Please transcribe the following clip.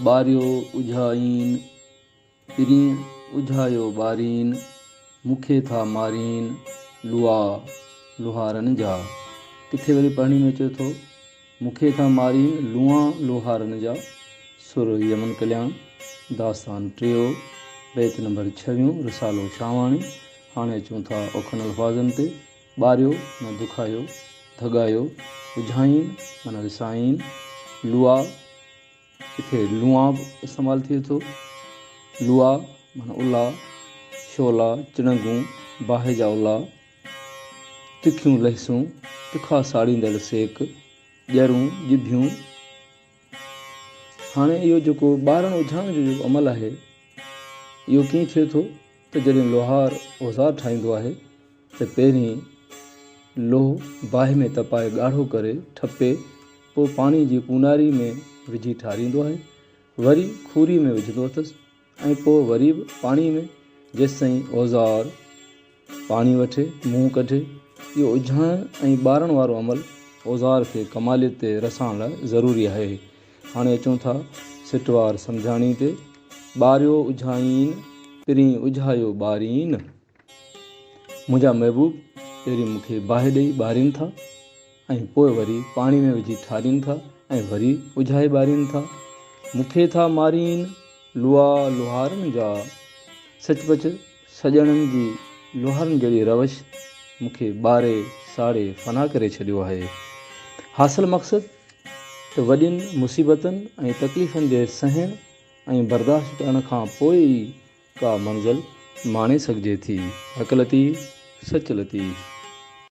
ॿारियो उझाईन पिरी उझायो ॿारीन मूंखे था मारीन लुआ लुहारनि जा। किथे वरी पढ़णी में चए थो मूंखे था मारीन लुआ लुहारनि जा। सुर यमन कल्याण दास्तान टियों बैत नंबर 6 रिसालो शावाणी। हाणे अचूं था औखनि अल्फाज़नि ते। ॿारियो माना दुखायो धगायो, उझाईन माना रिसाईन, लुआ किथे लुआ बि इस्तेमालु थिए थो, लुआ माना उला, शोला चिणगूं बाहि जा उला, तिखियूं लहसूं तिखा साड़ींदड़ सेक, ॼरूं ॼिभियूं। हाणे इहो जेको ॿारनि उझाइण जो जेको अमल आहे इहो कीअं थिए थो त जॾहिं लोहार औज़ार ठाहींदो आहे त पहिरीं लोह बाहि में तपाए ॻाढ़ो करे ठपे, पोइ पाणी जी ऊनारी में विझी ठारींदो आहे, वरी खूरी में विझंदो अथसि ऐं पोइ वरी बि पाणी में जेसि ताईं औज़ार पाणी वठे मुंहुं कढे। इहो उझाइण ऐं ॿारण वारो अमल औज़ार खे कमालियत ते रसाइण लाइ ज़रूरी आहे। हाणे अचूं था सिटवार सम्झाणी ते। ॿारियो उझाईन पिरी उझायो ॿारीन। मुंहिंजा महबूब पहिरीं मूंखे बाहि ॾेई ॿारीनि था ऐं पोइ वरी पाणी में विझी ठारीनि था ऐं वरी उझाए ॿारीनि था। मूंखे था मारीन लुआ लुहारनि जा। सचपच सॼणनि जी लुहारनि जहिड़ी रवश मूंखे ॿारे साड़े फना करे छॾियो आहे। हासिल मक़सदु त वॾियुनि मुसीबतनि ऐं तकलीफ़ुनि जे सहण ऐं बर्दाश्त करण खां पोइ ई का मंज़िल माणे सघिजे थी। हक़ लतीफ़ सच लतीफ़।